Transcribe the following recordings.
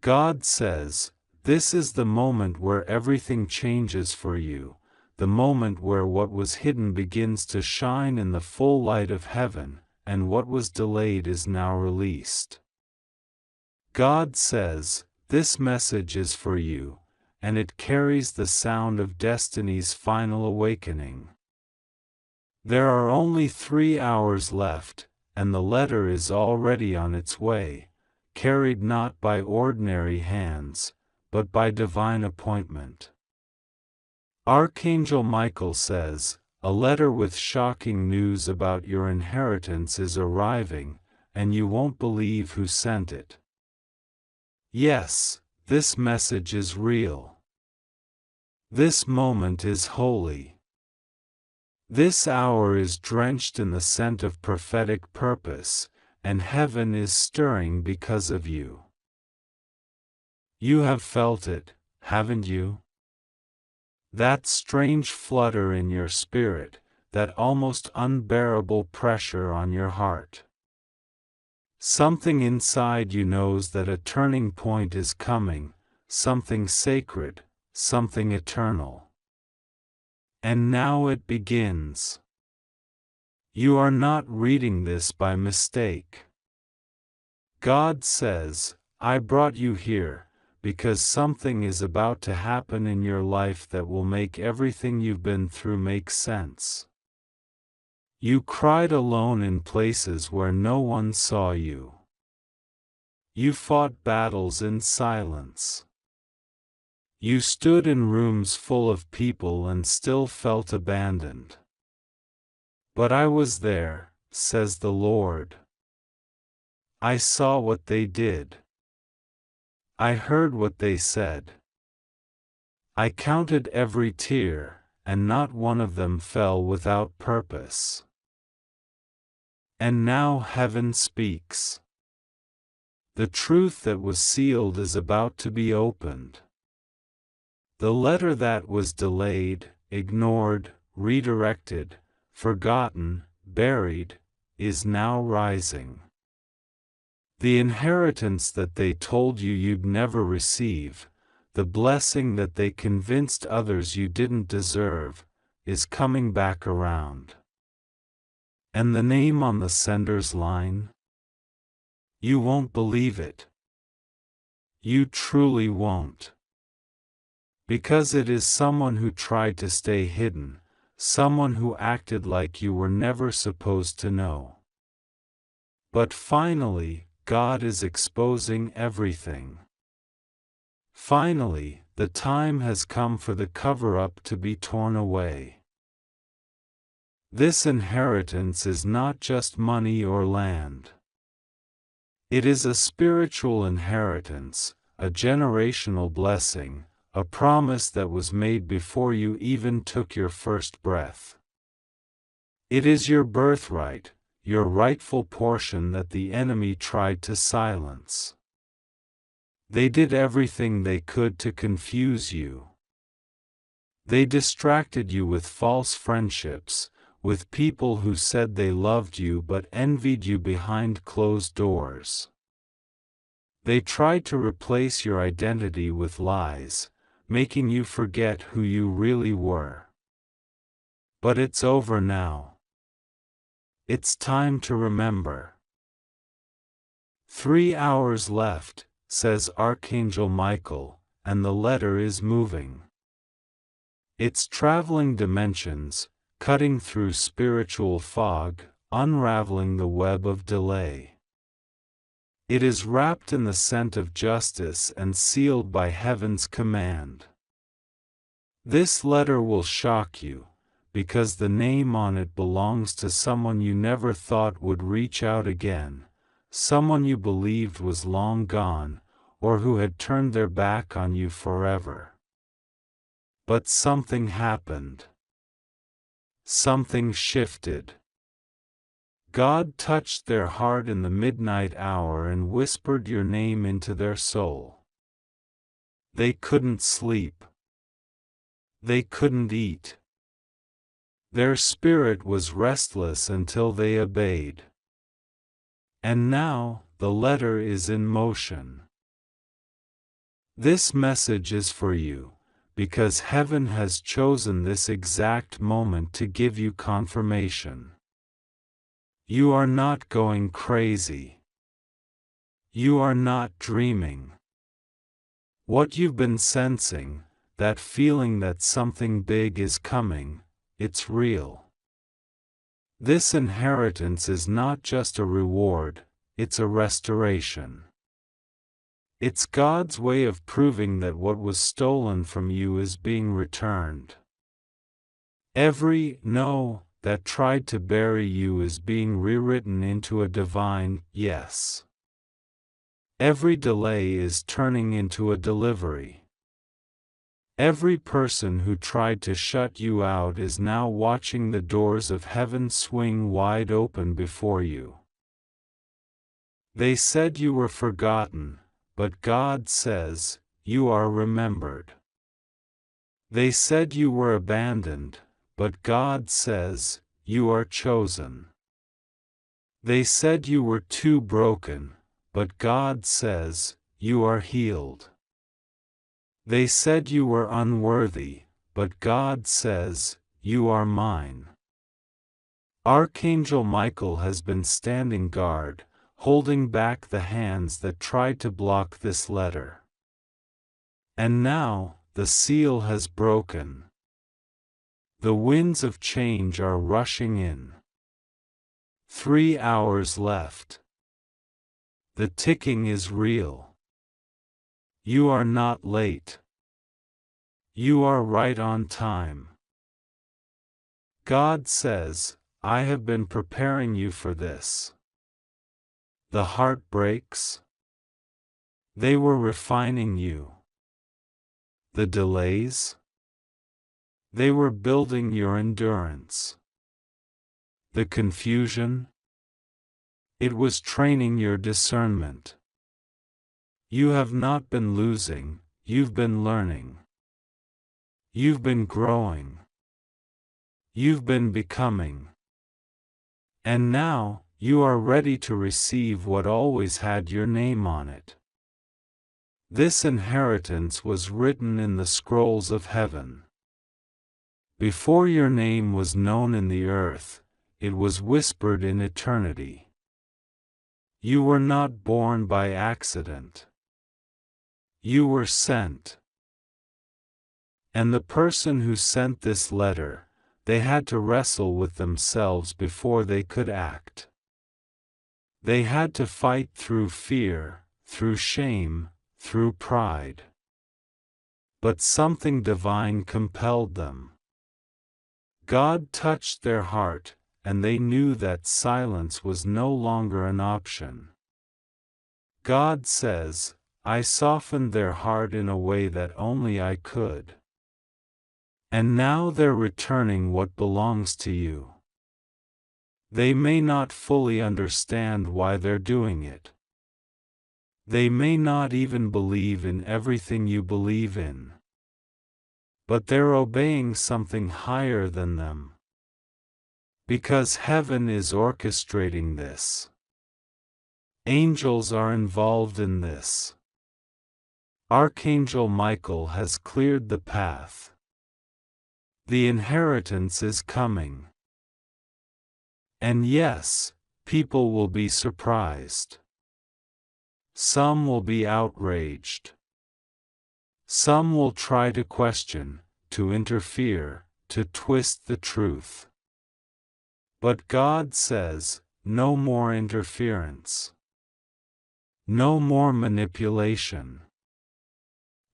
God says, this is the moment where everything changes for you, the moment where what was hidden begins to shine in the full light of heaven, and what was delayed is now released. God says, this message is for you, and it carries the sound of destiny's final awakening. There are only 3 hours left, and the letter is already on its way, carried not by ordinary hands, but by divine appointment. Archangel Michael says, a letter with shocking news about your inheritance is arriving, and you won't believe who sent it. Yes, this message is real. This moment is holy. This hour is drenched in the scent of prophetic purpose, and heaven is stirring because of you. You have felt it, haven't you? That strange flutter in your spirit, that almost unbearable pressure on your heart. Something inside you knows that a turning point is coming, something sacred, something eternal. And now it begins. You are not reading this by mistake. God says, I brought you here, because something is about to happen in your life that will make everything you've been through make sense. You cried alone in places where no one saw you. You fought battles in silence. You stood in rooms full of people and still felt abandoned. But I was there, says the Lord. I saw what they did. I heard what they said. I counted every tear, and not one of them fell without purpose. And now heaven speaks. The truth that was sealed is about to be opened. The letter that was delayed, ignored, redirected, forgotten, buried, is now rising. The inheritance that they told you you'd never receive, the blessing that they convinced others you didn't deserve, is coming back around. And the name on the sender's line? You won't believe it. You truly won't. Because it is someone who tried to stay hidden, someone who acted like you were never supposed to know. But finally, God is exposing everything. Finally, the time has come for the cover-up to be torn away. This inheritance is not just money or land. It is a spiritual inheritance, a generational blessing, a promise that was made before you even took your first breath. It is your birthright, your rightful portion that the enemy tried to silence. They did everything they could to confuse you. They distracted you with false friendships, with people who said they loved you but envied you behind closed doors. They tried to replace your identity with lies, making you forget who you really were. But it's over now. It's time to remember. 3 hours left, says Archangel Michael, and the letter is moving. It's traveling dimensions, cutting through spiritual fog, unraveling the web of delay. It is wrapped in the scent of justice and sealed by heaven's command. This letter will shock you, because the name on it belongs to someone you never thought would reach out again, someone you believed was long gone, or who had turned their back on you forever. But something happened. Something shifted. God touched their heart in the midnight hour and whispered your name into their soul. They couldn't sleep. They couldn't eat. Their spirit was restless until they obeyed. And now, the letter is in motion. This message is for you, because heaven has chosen this exact moment to give you confirmation. You are not going crazy. You are not dreaming. What you've been sensing, that feeling that something big is coming, it's real. This inheritance is not just a reward, it's a restoration. It's God's way of proving that what was stolen from you is being returned. Every no that tried to bury you is being rewritten into a divine yes. Every delay is turning into a delivery. Every person who tried to shut you out is now watching the doors of heaven swing wide open before you. They said you were forgotten, but God says, you are remembered. They said you were abandoned, but God says, you are chosen. They said you were too broken, but God says, you are healed. They said you were unworthy, but God says, you are mine. Archangel Michael has been standing guard, holding back the hands that tried to block this letter. And now, the seal has broken. The winds of change are rushing in. 3 hours left. The ticking is real. You are not late. You are right on time. God says, I have been preparing you for this. The heart breaks. They were refining you. The delays. They were building your endurance. The confusion. It was training your discernment. You have not been losing, you've been learning. You've been growing. You've been becoming. And now, you are ready to receive what always had your name on it. This inheritance was written in the scrolls of heaven. Before your name was known in the earth, it was whispered in eternity. You were not born by accident. You were sent. And the person who sent this letter, they had to wrestle with themselves before they could act. They had to fight through fear, through shame, through pride. But something divine compelled them. God touched their heart, and they knew that silence was no longer an option. God says, I softened their heart in a way that only I could. And now they're returning what belongs to you. They may not fully understand why they're doing it. They may not even believe in everything you believe in. But they're obeying something higher than them. Because heaven is orchestrating this. Angels are involved in this. Archangel Michael has cleared the path. The inheritance is coming. And yes, people will be surprised. Some will be outraged. Some will try to question, to interfere, to twist the truth. But God says, no more interference. No more manipulation.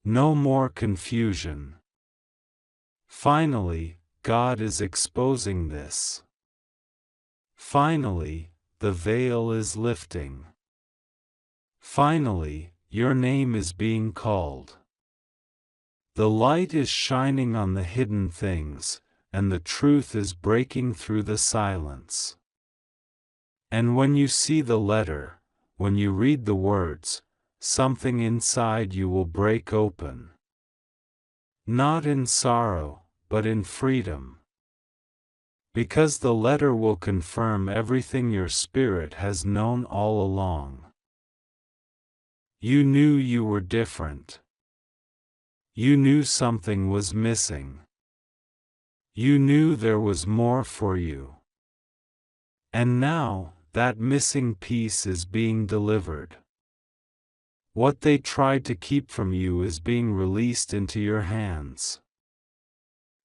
No more confusion. Finally, God is exposing this. Finally, the veil is lifting. Finally, your name is being called. The light is shining on the hidden things, and the truth is breaking through the silence. And when you see the letter, when you read the words, something inside you will break open. Not in sorrow, but in freedom. Because the letter will confirm everything your spirit has known all along. You knew you were different. You knew something was missing. You knew there was more for you. And now, that missing piece is being delivered. What they tried to keep from you is being released into your hands.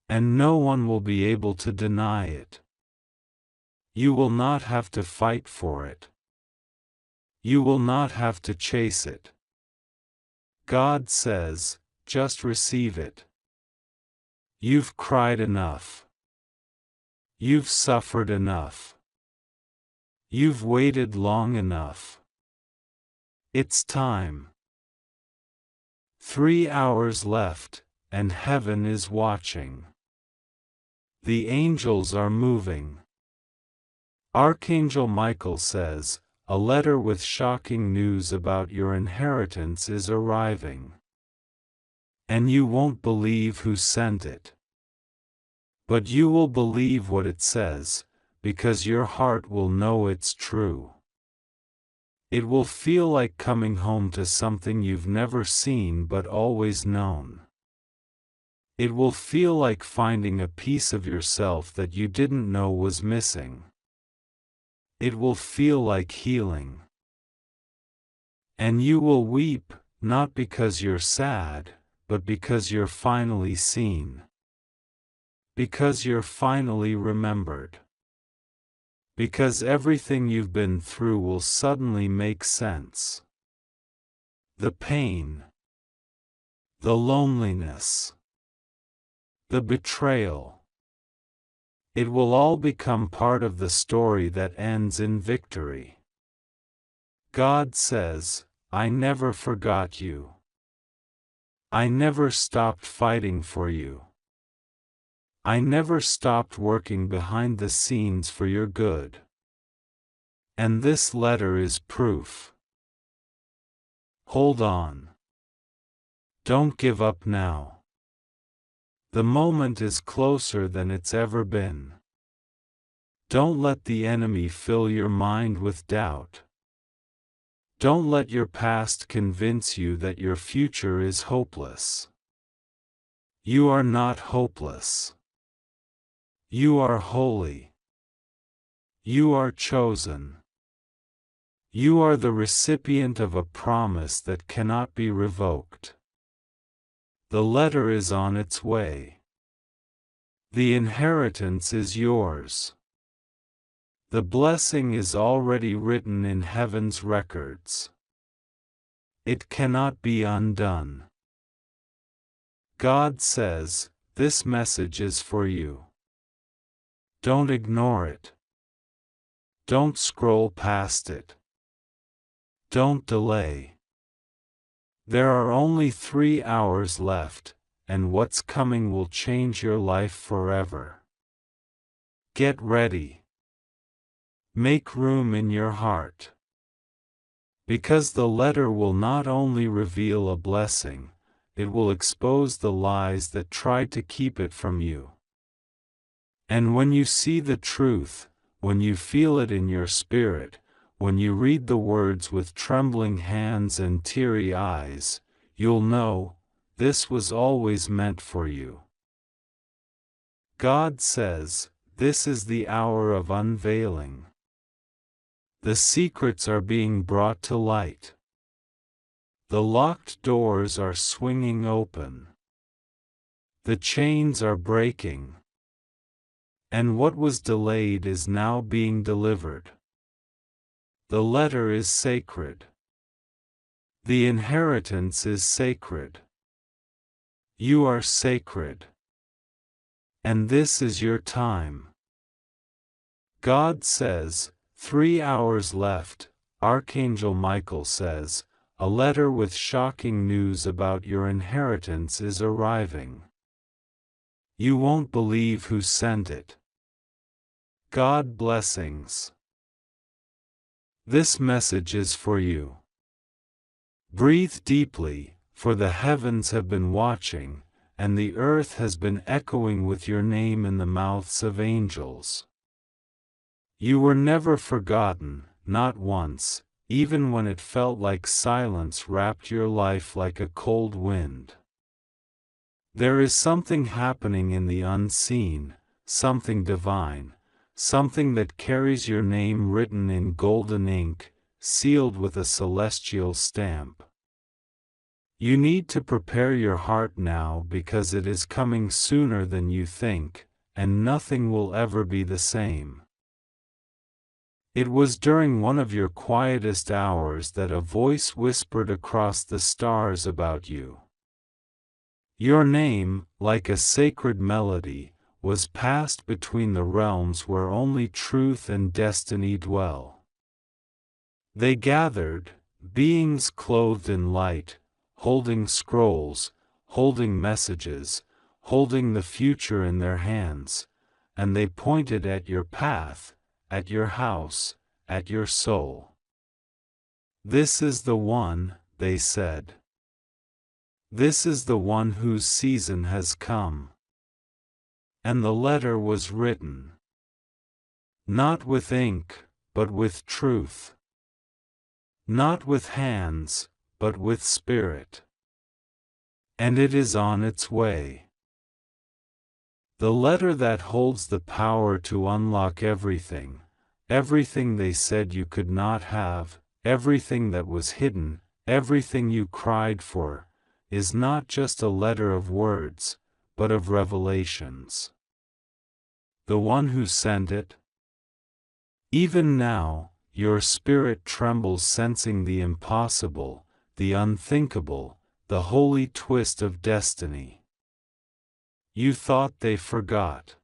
And no one will be able to deny it. You will not have to fight for it. You will not have to chase it. God says, just receive it. You've cried enough. You've suffered enough. You've waited long enough. It's time. 3 hours left, and heaven is watching. The angels are moving. Archangel Michael says, a letter with shocking news about your inheritance is arriving. And you won't believe who sent it. But you will believe what it says, because your heart will know it's true. It will feel like coming home to something you've never seen but always known. It will feel like finding a piece of yourself that you didn't know was missing. It will feel like healing. And you will weep, not because you're sad, but because you're finally seen. Because you're finally remembered. Because everything you've been through will suddenly make sense. The pain. The loneliness. The betrayal. It will all become part of the story that ends in victory. God says, I never forgot you. I never stopped fighting for you. I never stopped working behind the scenes for your good. And this letter is proof. Hold on. Don't give up now. The moment is closer than it's ever been. Don't let the enemy fill your mind with doubt. Don't let your past convince you that your future is hopeless. You are not hopeless. You are holy. You are chosen. You are the recipient of a promise that cannot be revoked. The letter is on its way. The inheritance is yours. The blessing is already written in heaven's records. It cannot be undone. God says, this message is for you. Don't ignore it. Don't scroll past it. Don't delay. There are only 3 hours left, and what's coming will change your life forever. Get ready. Make room in your heart. Because the letter will not only reveal a blessing, it will expose the lies that tried to keep it from you. And when you see the truth, when you feel it in your spirit, when you read the words with trembling hands and teary eyes, you'll know, this was always meant for you. God says, this is the hour of unveiling. The secrets are being brought to light. The locked doors are swinging open. The chains are breaking. And what was delayed is now being delivered. The letter is sacred. The inheritance is sacred. You are sacred. And this is your time. God says, 3 hours left. Archangel Michael says, a letter with shocking news about your inheritance is arriving. You won't believe who sent it. God blessings. This message is for you. Breathe deeply, for the heavens have been watching, and the earth has been echoing with your name in the mouths of angels. You were never forgotten, not once, even when it felt like silence wrapped your life like a cold wind. There is something happening in the unseen, something divine, something that carries your name written in golden ink, sealed with a celestial stamp. You need to prepare your heart now because it is coming sooner than you think, and nothing will ever be the same. It was during one of your quietest hours that a voice whispered across the stars about you. Your name, like a sacred melody, was passed between the realms where only truth and destiny dwell. They gathered, beings clothed in light, holding scrolls, holding messages, holding the future in their hands, and they pointed at your path, at your house, at your soul. This is the one, they said. This is the one whose season has come. And the letter was written. Not with ink, but with truth. Not with hands, but with spirit. And it is on its way. The letter that holds the power to unlock everything, everything they said you could not have, everything that was hidden, everything you cried for, is not just a letter of words, but of revelations. The one who sent it? Even now, your spirit trembles sensing the impossible, the unthinkable, the holy twist of destiny. You thought they forgot.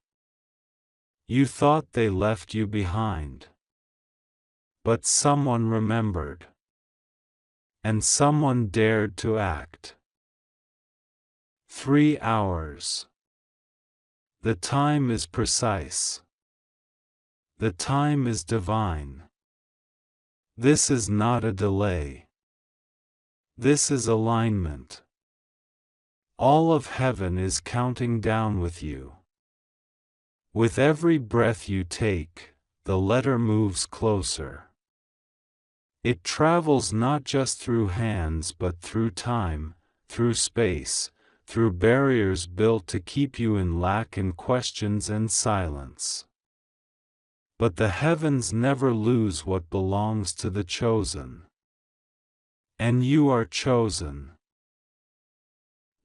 You thought they left you behind. But someone remembered. And someone dared to act. 3 hours. The time is precise. The time is divine. This is not a delay. This is alignment. All of heaven is counting down with you. With every breath you take, the letter moves closer. It travels not just through hands but through time, through space, through barriers built to keep you in lack and questions and silence. But the heavens never lose what belongs to the chosen. And you are chosen.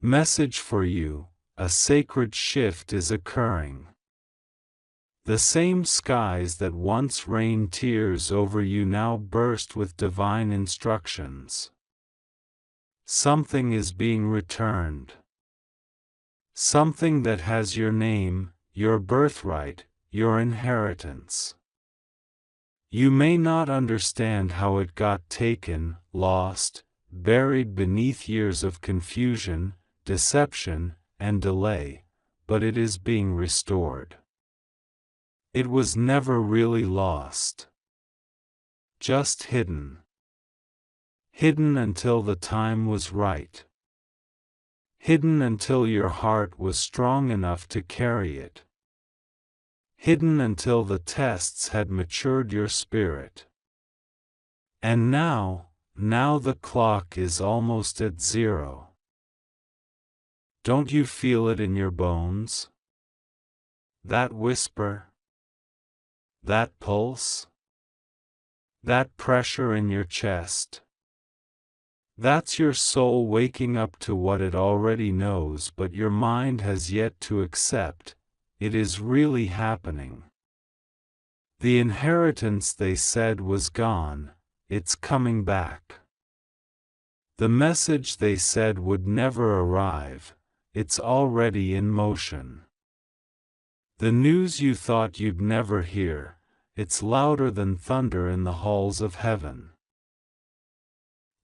Message for you, a sacred shift is occurring. The same skies that once rained tears over you now burst with divine instructions. Something is being returned. Something that has your name, your birthright, your inheritance. You may not understand how it got taken, lost, buried beneath years of confusion, deception, and delay, but it is being restored. It was never really lost. Just hidden. Hidden until the time was right. Hidden until your heart was strong enough to carry it. Hidden until the tests had matured your spirit. And now the clock is almost at 0. Don't you feel it in your bones? That whisper? That pulse? That pressure in your chest? That's your soul waking up to what it already knows but your mind has yet to accept. It is really happening. The inheritance they said was gone, it's coming back. The message they said would never arrive, it's already in motion. The news you thought you'd never hear, it's louder than thunder in the halls of heaven.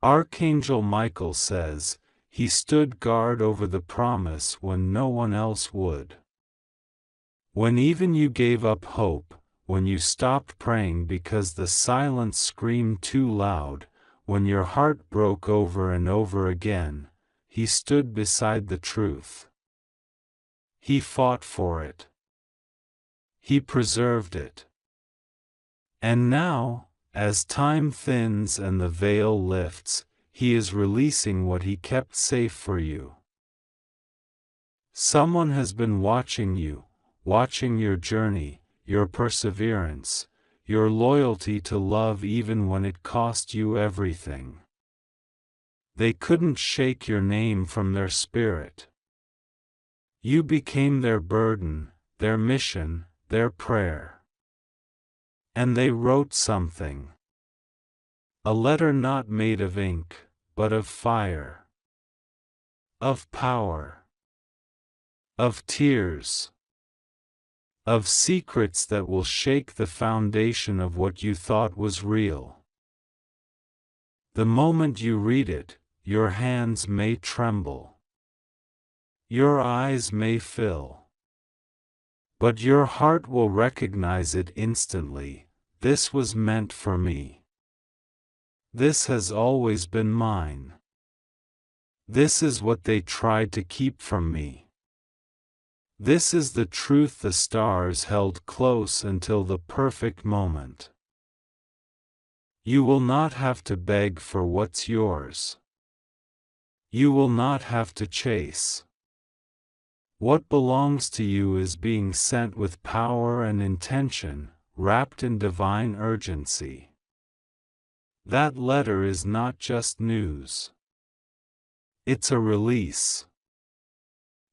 Archangel Michael says, he stood guard over the promise when no one else would. When even you gave up hope, when you stopped praying because the silence screamed too loud, when your heart broke over and over again, he stood beside the truth. He fought for it. He preserved it. And now, as time thins and the veil lifts, he is releasing what he kept safe for you. Someone has been watching you, watching your journey, your perseverance, your loyalty to love even when it cost you everything. They couldn't shake your name from their spirit. You became their burden, their mission, their prayer. And they wrote something. A letter not made of ink, but of fire. Of power. Of tears. Of secrets that will shake the foundation of what you thought was real. The moment you read it, your hands may tremble. Your eyes may fill. But your heart will recognize it instantly. This was meant for me. This has always been mine. This is what they tried to keep from me. This is the truth the stars held close until the perfect moment. You will not have to beg for what's yours. You will not have to chase. What belongs to you is being sent with power and intention, wrapped in divine urgency. That letter is not just news. It's a release.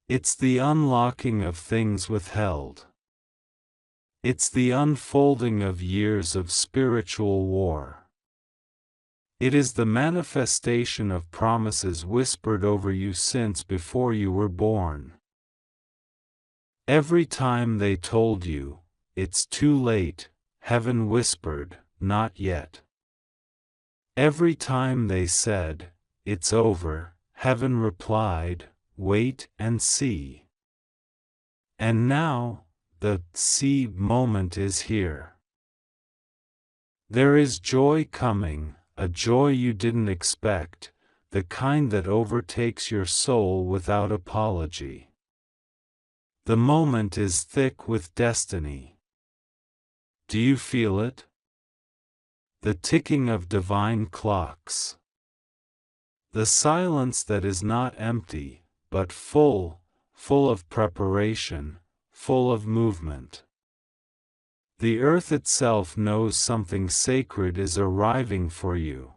It's the unlocking of things withheld. It's the unfolding of years of spiritual war. It is the manifestation of promises whispered over you since before you were born. Every time they told you, "It's too late," heaven whispered, "Not yet." Every time they said, "It's over," heaven replied, "Wait and see." And now, the "see" moment is here. There is joy coming, a joy you didn't expect, the kind that overtakes your soul without apology. The moment is thick with destiny. Do you feel it? The ticking of divine clocks. The silence that is not empty, but full of preparation, full of movement. The earth itself knows something sacred is arriving for you.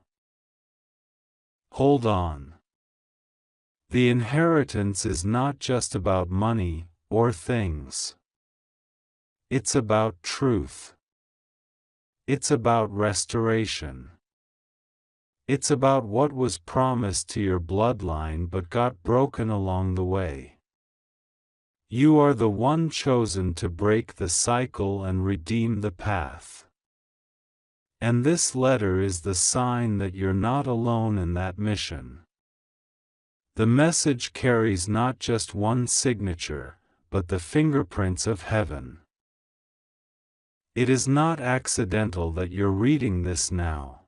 Hold on. The inheritance is not just about money or things. It's about truth. It's about restoration. It's about what was promised to your bloodline but got broken along the way. You are the one chosen to break the cycle and redeem the path. And this letter is the sign that you're not alone in that mission. The message carries not just one signature, but the fingerprints of heaven. It is not accidental that you're reading this now.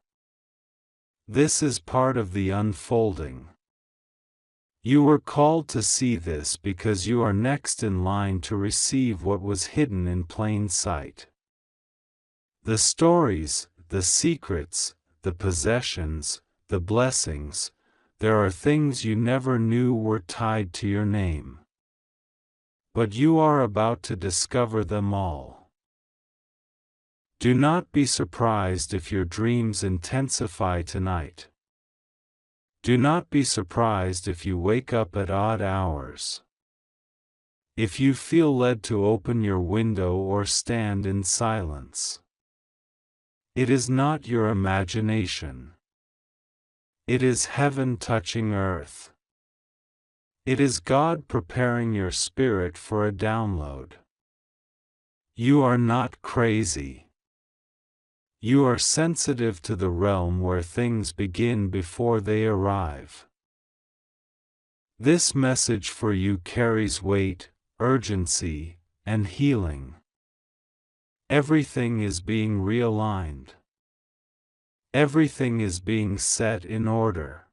This is part of the unfolding. You were called to see this because you are next in line to receive what was hidden in plain sight. The stories, the secrets, the possessions, the blessings, there are things you never knew were tied to your name. But you are about to discover them all. Do not be surprised if your dreams intensify tonight. Do not be surprised if you wake up at odd hours. If you feel led to open your window or stand in silence. It is not your imagination. It is heaven touching earth. It is God preparing your spirit for a download. You are not crazy. You are sensitive to the realm where things begin before they arrive. This message for you carries weight, urgency, and healing. Everything is being realigned. Everything is being set in order.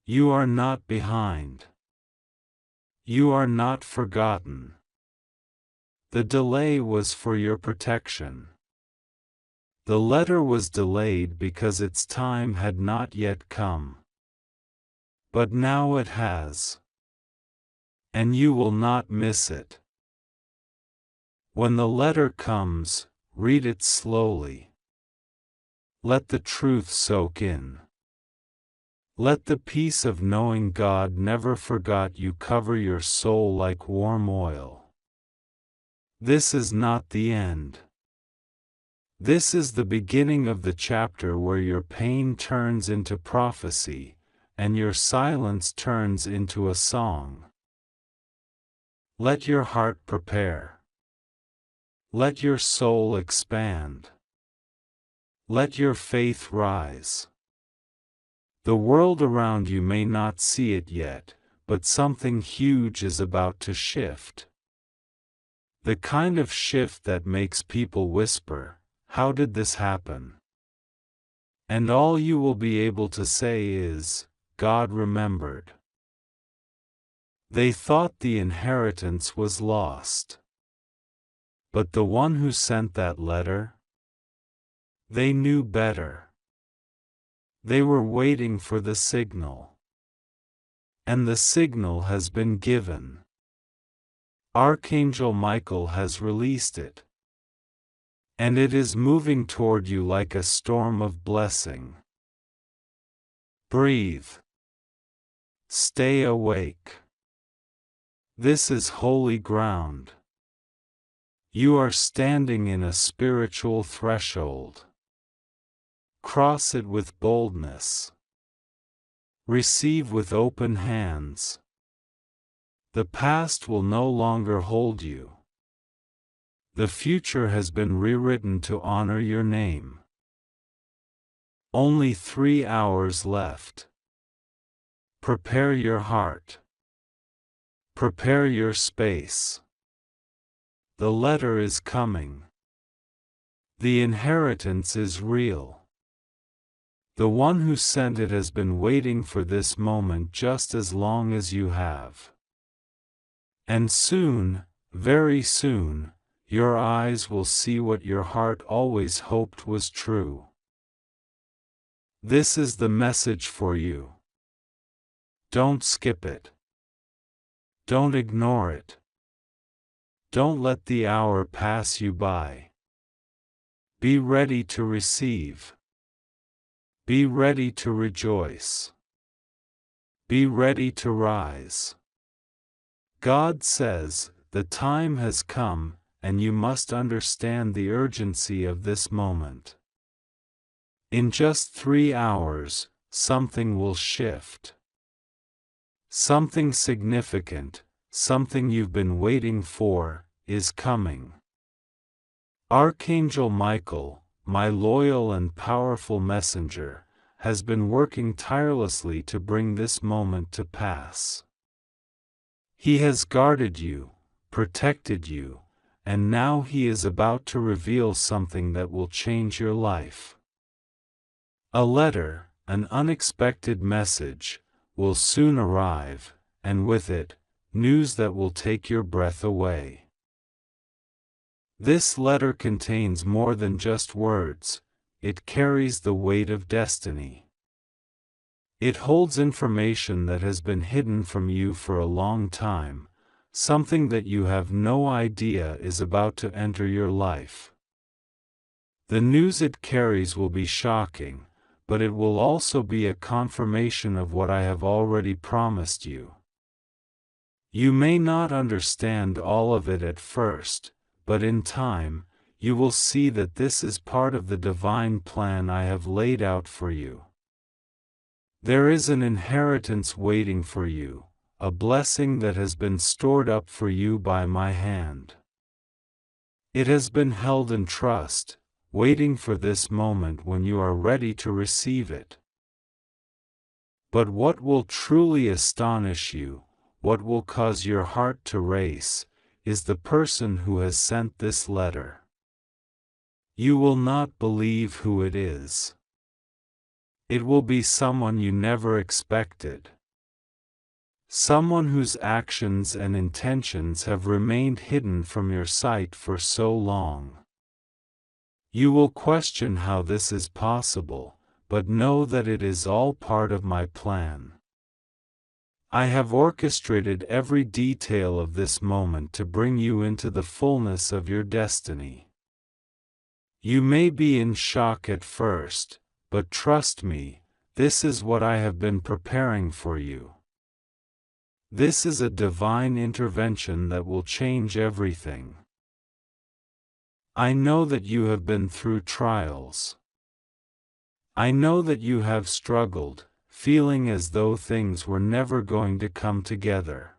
You are not behind. You are not forgotten. The delay was for your protection. The letter was delayed because its time had not yet come. But now it has. and you will not miss it. When the letter comes, read it slowly. Let the truth soak in. Let the peace of knowing God never forgot you cover your soul like warm oil. This is not the end. This is the beginning of the chapter where your pain turns into prophecy, and your silence turns into a song. Let your heart prepare. Let your soul expand. Let your faith rise. The world around you may not see it yet, but something huge is about to shift. The kind of shift that makes people whisper, "How did this happen?" And all you will be able to say is, "God remembered." They thought the inheritance was lost. But the one who sent that letter? They knew better. They were waiting for the signal. And the signal has been given. Archangel Michael has released it. And it is moving toward you like a storm of blessing. Breathe. Stay awake. This is holy ground. You are standing in a spiritual threshold. Cross it with boldness. Receive with open hands. The past will no longer hold you. The future has been rewritten to honor your name. Only 3 hours left. Prepare your heart. Prepare your space. The letter is coming. The inheritance is real. The one who sent it has been waiting for this moment just as long as you have. And soon, very soon, your eyes will see what your heart always hoped was true. This is the message for you. Don't skip it. Don't ignore it. Don't let the hour pass you by. Be ready to receive. Be ready to rejoice. Be ready to rise. God says, the time has come, and you must understand the urgency of this moment. In just 3 hours, something will shift. Something significant, something you've been waiting for, is coming. Archangel Michael, my loyal and powerful messenger, has been working tirelessly to bring this moment to pass. He has guarded you, protected you, and now he is about to reveal something that will change your life. A letter, an unexpected message, will soon arrive, and with it, news that will take your breath away. This letter contains more than just words, it carries the weight of destiny. It holds information that has been hidden from you for a long time, something that you have no idea is about to enter your life. The news it carries will be shocking, but it will also be a confirmation of what I have already promised you. You may not understand all of it at first, but in time, you will see that this is part of the divine plan I have laid out for you. There is an inheritance waiting for you, a blessing that has been stored up for you by my hand. It has been held in trust, waiting for this moment when you are ready to receive it. But what will truly astonish you, what will cause your heart to race, is the person who has sent this letter. You will not believe who it is. It will be someone you never expected. Someone whose actions and intentions have remained hidden from your sight for so long. You will question how this is possible, but know that it is all part of my plan. I have orchestrated every detail of this moment to bring you into the fullness of your destiny. You may be in shock at first, but trust me, this is what I have been preparing for you. This is a divine intervention that will change everything. I know that you have been through trials. I know that you have struggled, feeling as though things were never going to come together.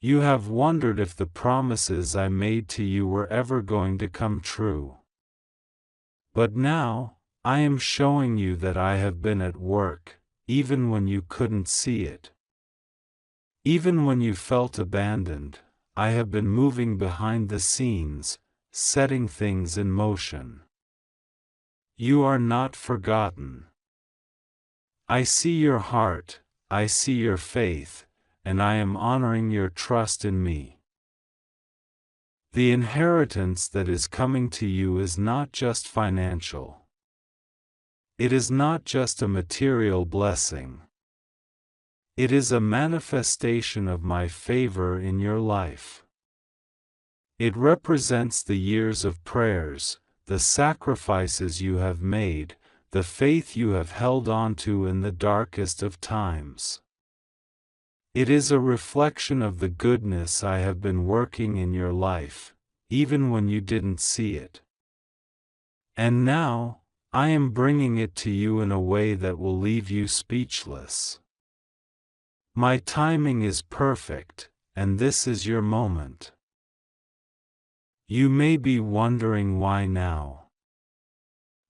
You have wondered if the promises I made to you were ever going to come true. But now, I am showing you that I have been at work, even when you couldn't see it. Even when you felt abandoned, I have been moving behind the scenes, setting things in motion. You are not forgotten. I see your heart, I see your faith, and I am honoring your trust in me. The inheritance that is coming to you is not just financial. It is not just a material blessing. It is a manifestation of my favor in your life. It represents the years of prayers, the sacrifices you have made, the faith you have held on to in the darkest of times. It is a reflection of the goodness I have been working in your life, even when you didn't see it. And now, I am bringing it to you in a way that will leave you speechless. My timing is perfect, and this is your moment. You may be wondering why now.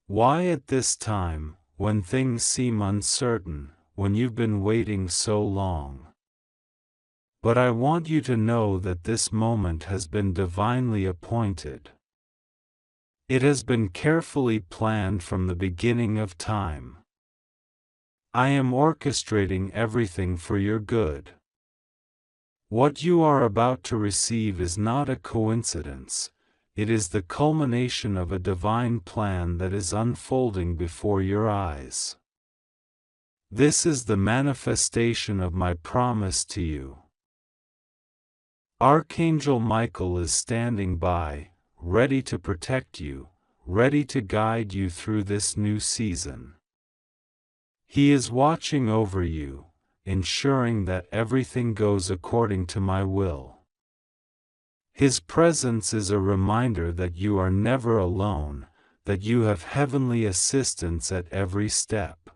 Why at this time, when things seem uncertain, when you've been waiting so long? But I want you to know that this moment has been divinely appointed. It has been carefully planned from the beginning of time. I am orchestrating everything for your good. What you are about to receive is not a coincidence, it is the culmination of a divine plan that is unfolding before your eyes. This is the manifestation of my promise to you. Archangel Michael is standing by, ready to protect you, ready to guide you through this new season. He is watching over you, ensuring that everything goes according to my will. His presence is a reminder that you are never alone, that you have heavenly assistance at every step.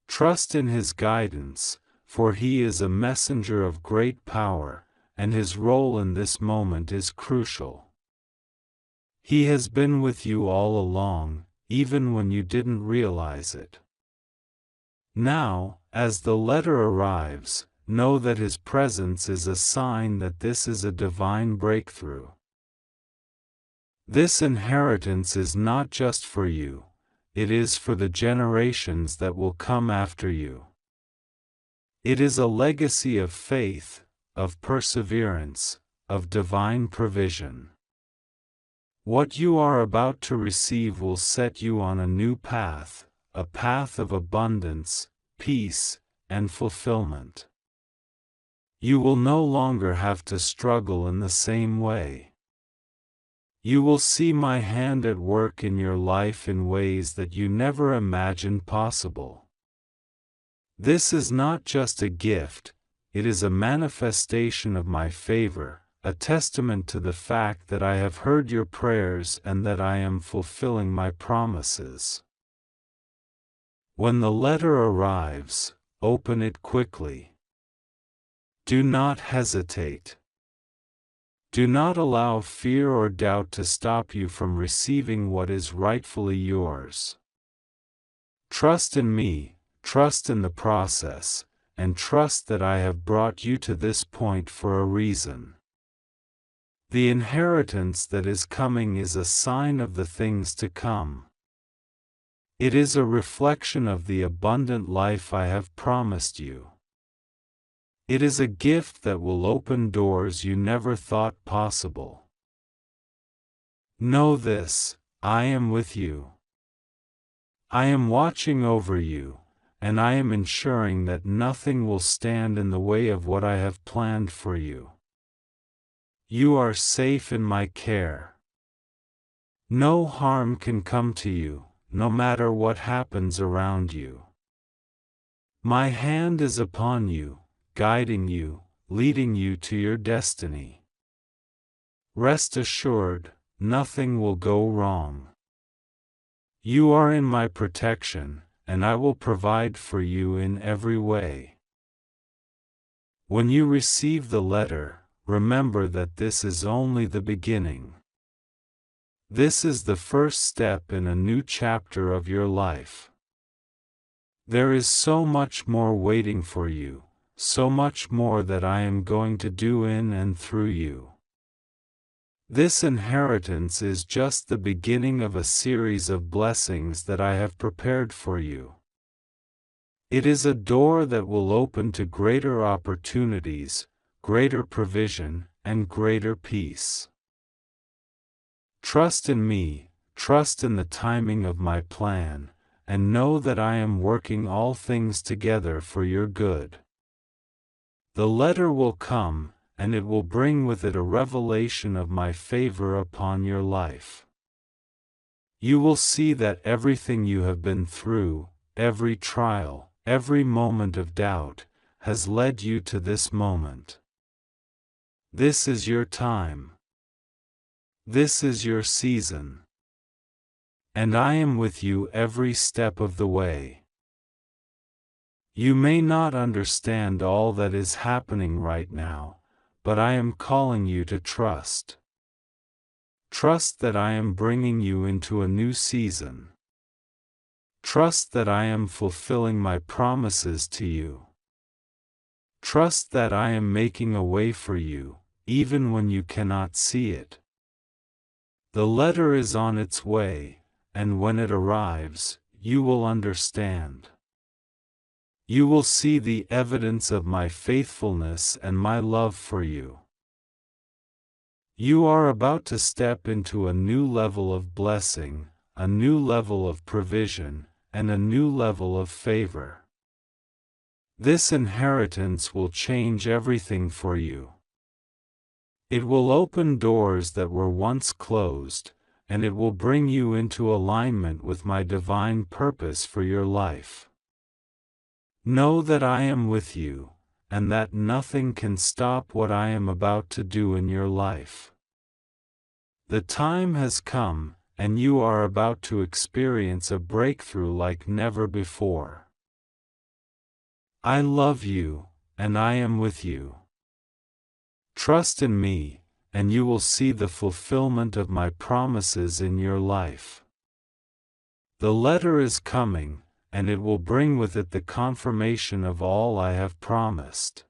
Trust in His guidance, for He is a messenger of great power, and His role in this moment is crucial. He has been with you all along, even when you didn't realize it. Now, as the letter arrives, know that His presence is a sign that this is a divine breakthrough. This inheritance is not just for you, it is for the generations that will come after you. It is a legacy of faith, of perseverance, of divine provision. What you are about to receive will set you on a new path, a path of abundance, peace, and fulfillment. You will no longer have to struggle in the same way. You will see my hand at work in your life in ways that you never imagined possible. This is not just a gift, it is a manifestation of my favor, a testament to the fact that I have heard your prayers and that I am fulfilling my promises. When the letter arrives, open it quickly. Do not hesitate. Do not allow fear or doubt to stop you from receiving what is rightfully yours. Trust in me, trust in the process, and trust that I have brought you to this point for a reason. The inheritance that is coming is a sign of the things to come. It is a reflection of the abundant life I have promised you. It is a gift that will open doors you never thought possible. Know this, I am with you. I am watching over you, and I am ensuring that nothing will stand in the way of what I have planned for you. You are safe in my care. No harm can come to you, no matter what happens around you. My hand is upon you, guiding you, leading you to your destiny. Rest assured, nothing will go wrong. You are in my protection, and I will provide for you in every way. When you receive the letter, remember that this is only the beginning. This is the first step in a new chapter of your life. There is so much more waiting for you, so much more that I am going to do in and through you. This inheritance is just the beginning of a series of blessings that I have prepared for you. It is a door that will open to greater opportunities, greater provision, and greater peace. Trust in me, trust in the timing of my plan, and know that I am working all things together for your good. The letter will come, and it will bring with it a revelation of my favor upon your life. You will see that everything you have been through, every trial, every moment of doubt, has led you to this moment. This is your time. This is your season. And I am with you every step of the way. You may not understand all that is happening right now, but I am calling you to trust. Trust that I am bringing you into a new season. Trust that I am fulfilling my promises to you. Trust that I am making a way for you, even when you cannot see it. The letter is on its way, and when it arrives, you will understand. You will see the evidence of my faithfulness and my love for you. You are about to step into a new level of blessing, a new level of provision, and a new level of favor. This inheritance will change everything for you. It will open doors that were once closed, and it will bring you into alignment with my divine purpose for your life. Know that I am with you, and that nothing can stop what I am about to do in your life. The time has come, and you are about to experience a breakthrough like never before. I love you, and I am with you. Trust in me, and you will see the fulfillment of my promises in your life. The letter is coming, and it will bring with it the confirmation of all I have promised.